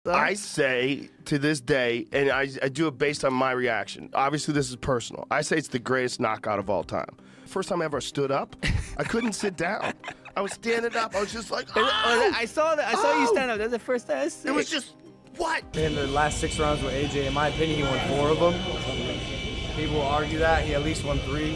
I say to this day, and I do it based on my reaction. Obviously, this is personal. I say it's the greatest knockout of all time. First time I ever stood up, I couldn't sit down. I was standing up. I was just like, oh! I saw that. I saw you stand up. That's the first time. It was just, what? In the last 6 rounds with AJ, in my opinion, he won 4 of them. People will argue that he at least won 3.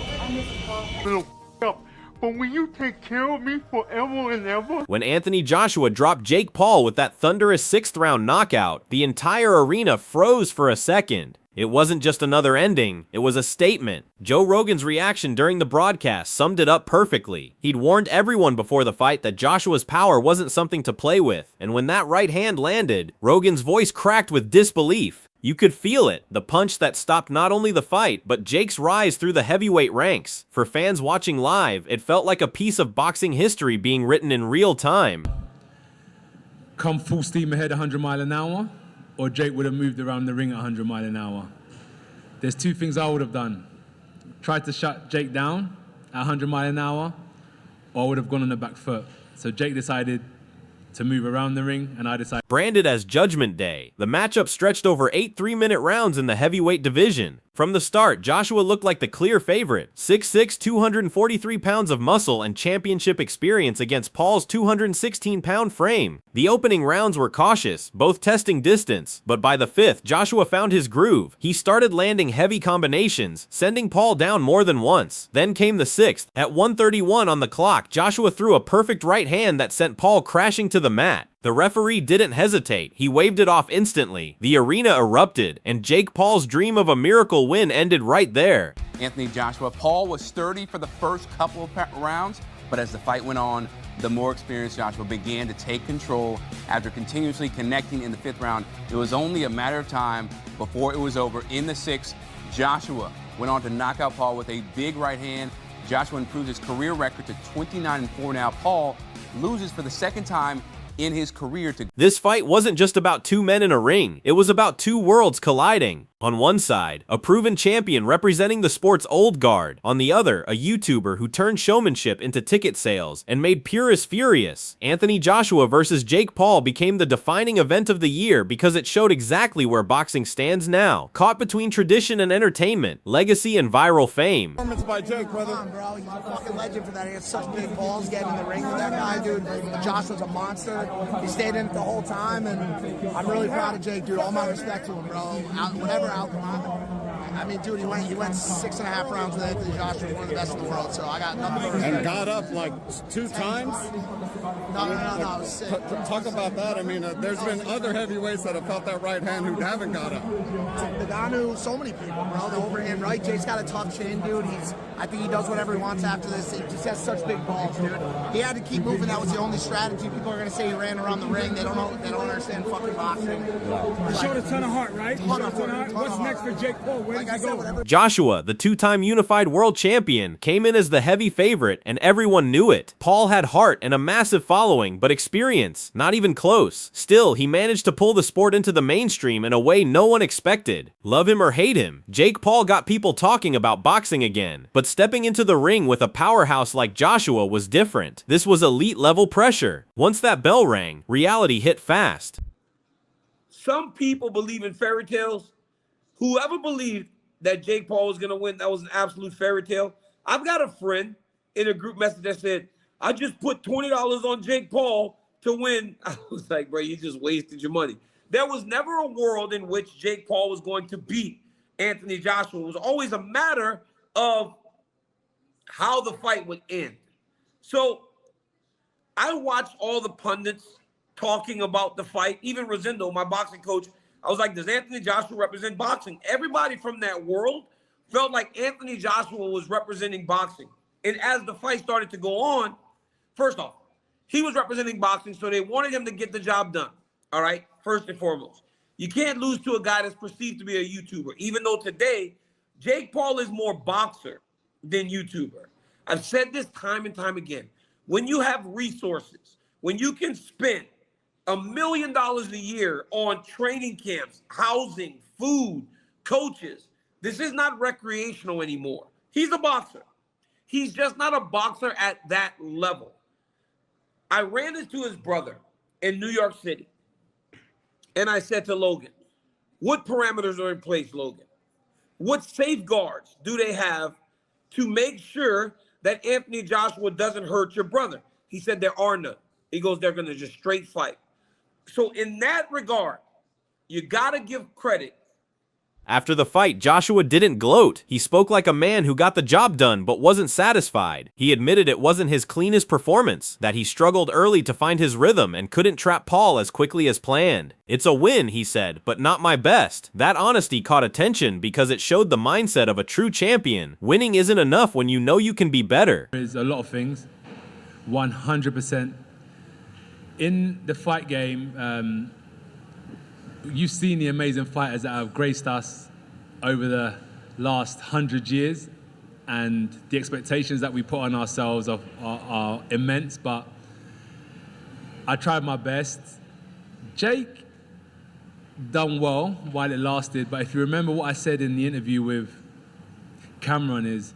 But will you take care of me forever and ever? When Anthony Joshua dropped Jake Paul with that thunderous 6th round knockout, the entire arena froze for a second. It wasn't just another ending, it was a statement. Joe Rogan's reaction during the broadcast summed it up perfectly. He'd warned everyone before the fight that Joshua's power wasn't something to play with, and when that right hand landed, Rogan's voice cracked with disbelief. You could feel it, the punch that stopped not only the fight, but Jake's rise through the heavyweight ranks. For fans watching live, it felt like a piece of boxing history being written in real time. Come full steam ahead 100 miles an hour, or Jake would have moved around the ring at 100 miles an hour. There's 2 things I would have done. Tried to shut Jake down at 100 miles an hour, or I would have gone on the back foot. So Jake decided to move around the ring, and I decided. Branded as Judgment Day, the matchup stretched over 8 3-minute rounds in the heavyweight division. From the start, Joshua looked like the clear favorite. 6'6", 243 pounds of muscle and championship experience against Paul's 216-pound frame. The opening rounds were cautious, both testing distance, but by the 5th, Joshua found his groove. He started landing heavy combinations, sending Paul down more than once. Then came the 6th. At 1:31 on the clock, Joshua threw a perfect right hand that sent Paul crashing to the mat. The referee didn't hesitate. He waved it off instantly. The arena erupted, and Jake Paul's dream of a miracle win ended right there. Anthony Joshua. Paul was sturdy for the first couple of rounds, but as the fight went on, the more experienced Joshua began to take control. After continuously connecting in the 5th round, it was only a matter of time before it was over. In the 6th, Joshua went on to knock out Paul with a big right hand. Joshua improved his career record to 29-4 now. Paul loses for the 2nd time in his career to. This fight wasn't just about 2 men in a ring. It was about 2 worlds colliding. On one side, a proven champion representing the sport's old guard. On the other, a YouTuber who turned showmanship into ticket sales and made purists furious. Anthony Joshua versus Jake Paul became the defining event of the year because it showed exactly where boxing stands now. Caught between tradition and entertainment, legacy and viral fame. Performance by Jake, brother. Come on, bro. He's a fucking legend for that. He has such big balls getting in the ring with that guy, dude. Joshua's a monster. He stayed in it the whole time, and I'm really proud of Jake, dude. All my respect to him, bro. Whatever outcome. I mean, dude, he went 6.5 rounds with Anthony Joshua, one of the best in the world. So I got nothing but respect. And got up like 2 times. No, it was sick. Talk about that. I mean, there's been other heavyweights that have felt that right hand who haven't got up. The guy knew so many people, bro. The overhand right. Jake's got a tough chin, dude. I think he does whatever he wants after this. He just has such big balls, dude. He had to keep moving. That was the only strategy. People are gonna say he ran around the ring. They don't know. They don't understand fucking boxing. He showed a ton of heart, right? What's next for Jake Paul? Where does he go? Joshua, the 2-time unified world champion, came in as the heavy favorite, and everyone knew it. Paul had heart and a massive following, but experience, not even close. Still, he managed to pull the sport into the mainstream in a way no one expected. Love him or hate him, Jake Paul got people talking about boxing again. But stepping into the ring with a powerhouse like Joshua was different. This was elite level pressure. Once that bell rang, reality hit fast. Some people believe in fairy tales. Whoever believed that Jake Paul was going to win, that was an absolute fairy tale. I've got a friend in a group message that said, I just put $20 on Jake Paul to win. I was like, bro, you just wasted your money. There was never a world in which Jake Paul was going to beat Anthony Joshua. It was always a matter of how the fight would end. So I watched all the pundits talking about the fight, even Rosendo, my boxing coach. I was like, does Anthony Joshua represent boxing? Everybody from that world felt like Anthony Joshua was representing boxing. And as the fight started to go on, first off, he was representing boxing, so they wanted him to get the job done. All right, first and foremost. You can't lose to a guy that's perceived to be a YouTuber, even though today, Jake Paul is more boxer than YouTuber. I've said this time and time again. When you have resources, when you can spend $1 million a year on training camps, housing, food, coaches. This is not recreational anymore. He's a boxer. He's just not a boxer at that level. I ran into his brother in New York City. and I said to Logan, what parameters are in place, Logan? What safeguards do they have to make sure that Anthony Joshua doesn't hurt your brother? He said there are none. He goes, they're going to just straight fight. So in that regard, you got to give credit. After the fight, Joshua didn't gloat. He spoke like a man who got the job done but wasn't satisfied. He admitted it wasn't his cleanest performance, that he struggled early to find his rhythm and couldn't trap Paul as quickly as planned. It's a win, he said, but not my best. That honesty caught attention because it showed the mindset of a true champion. Winning isn't enough when you know you can be better. There's a lot of things, 100%. In the fight game, you've seen the amazing fighters that have graced us over the last 100 years, and the expectations that we put on ourselves are immense, but I tried my best. Jake done well while it lasted, but if you remember what I said in the interview with Cameron is,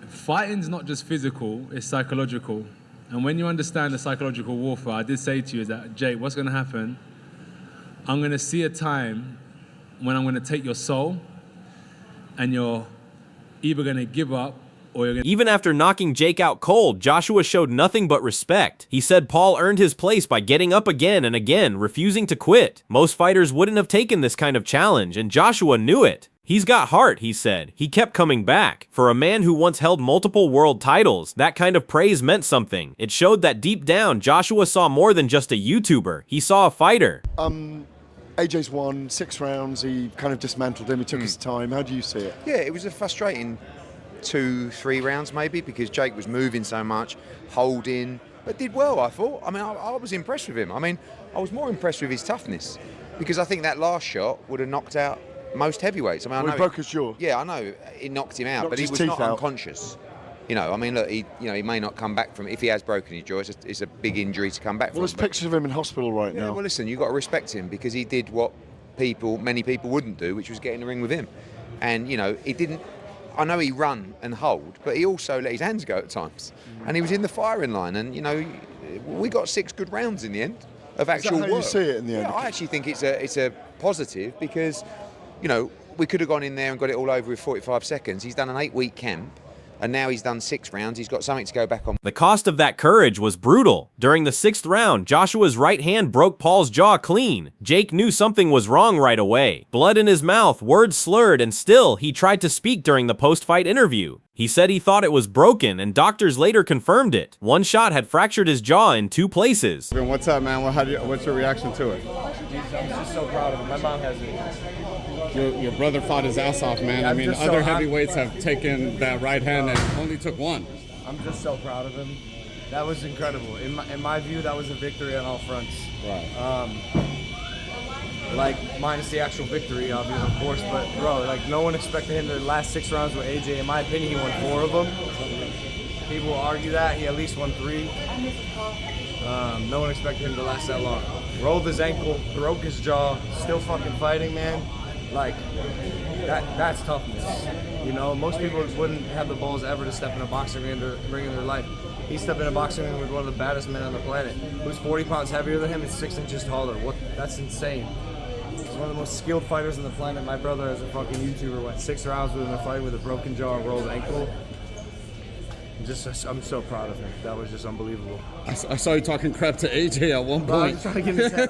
fighting's not just physical, it's psychological. And when you understand the psychological warfare, I did say to you is that, Jake, what's gonna happen? I'm going to see a time when I'm going to take your soul and you're either going to give up or you're going to... Even after knocking Jake out cold, Joshua showed nothing but respect. He said Paul earned his place by getting up again and again, refusing to quit. Most fighters wouldn't have taken this kind of challenge, and Joshua knew it. He's got heart, he said. He kept coming back. For a man who once held multiple world titles, that kind of praise meant something. It showed that deep down, Joshua saw more than just a YouTuber. He saw a fighter. AJ's won 6 rounds. He kind of dismantled him. He took his time. How do you see it? Yeah, it was a frustrating 2-3 rounds maybe because Jake was moving so much, holding, but did well, I thought. I mean, I was impressed with him. I mean, I was more impressed with his toughness because I think that last shot would have knocked out most heavyweights. I mean, I know he broke his jaw. Yeah, I know it knocked him out, but he was not unconscious. You know, I mean, look, he may not come back from. If he has broken his jaw, it's a big injury to come back from. Well, there's pictures of him in hospital right now. Well, listen, you've got to respect him because he did what many people wouldn't do, which was get in the ring with him. And you know, he didn't. I know he run and hold, but he also let his hands go at times, and he was in the firing line. And you know, we got 6 good rounds in the end of actual work. Is that how you see it in the end? Yeah, I actually think it's a positive because, you know, we could have gone in there and got it all over with 45 seconds. He's done an 8-week camp. And now he's done 6 rounds. He's got something to go back on. The cost of that courage was brutal. During the 6th round, Joshua's right hand broke Paul's jaw clean. Jake knew something was wrong right away. Blood in his mouth, words slurred, and still, he tried to speak during the post-fight interview. He said he thought it was broken, and doctors later confirmed it. One shot had fractured his jaw in 2 places. What's up, man? What's your reaction to it? I'm just so proud of him. My mom has it. Your brother fought his ass off, man. Yeah, I mean, other heavyweights have taken that right hand and only took 1. I'm just so proud of him. That was incredible. In my view, that was a victory on all fronts. Right. Like, minus the actual victory, obviously, of course, but bro, like, no one expected him to last 6 rounds with AJ. In my opinion, he won 4 of them. People will argue that. He at least won 3. No one expected him to last that long. Rolled his ankle, broke his jaw, still fucking fighting, man. Like, that's toughness. You know, most people wouldn't have the balls ever to step in a boxing ring in their life. He stepped in a boxing ring with one of the baddest men on the planet, who's 40 pounds heavier than him and 6 inches taller. That's insane. He's one of the most skilled fighters on the planet. My brother, as a fucking YouTuber, went 6 rounds with him in a fight with a broken jaw and rolled ankle. I'm so proud of him. That was just unbelievable. I saw you talking crap to AJ at one Bro, I point. was trying to get his head.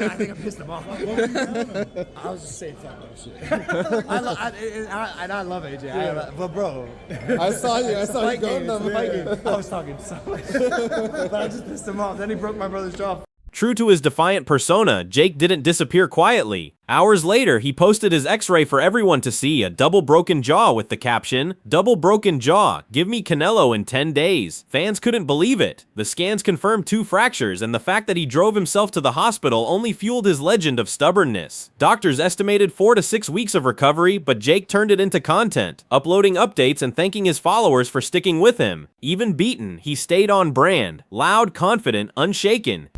I think I pissed him off. I was just saying fuck that shit. I love AJ. But bro, I saw you going down the fight game. I was talking so much. But I just pissed him off. Then he broke my brother's jaw. True to his defiant persona, Jake didn't disappear quietly. Hours later, he posted his x-ray for everyone to see, a double broken jaw with the caption, "Double broken jaw, give me Canelo in 10 days." Fans couldn't believe it. The scans confirmed 2 fractures, and the fact that he drove himself to the hospital only fueled his legend of stubbornness. Doctors estimated 4 to 6 weeks of recovery, but Jake turned it into content, uploading updates and thanking his followers for sticking with him. Even beaten, he stayed on brand, loud, confident, unshaken.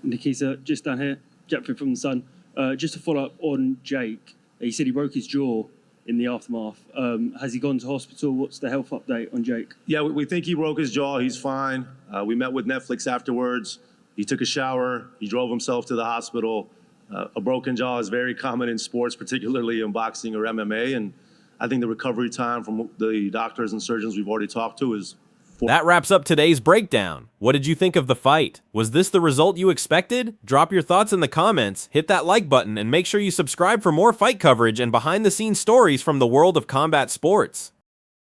Nikita, just down here, Jeffrey from the Sun. Just to follow up on Jake, he said he broke his jaw in the aftermath. Has he gone to hospital? What's the health update on Jake? Yeah, we think he broke his jaw. He's fine. We met with Netflix afterwards. He took a shower. He drove himself to the hospital. A broken jaw is very common in sports, particularly in boxing or MMA, and I think the recovery time from the doctors and surgeons we've already talked to is That wraps up today's breakdown. What did you think of the fight? Was this the result you expected? Drop your thoughts in the comments, hit that like button, and make sure you subscribe for more fight coverage and behind-the-scenes stories from the world of combat sports.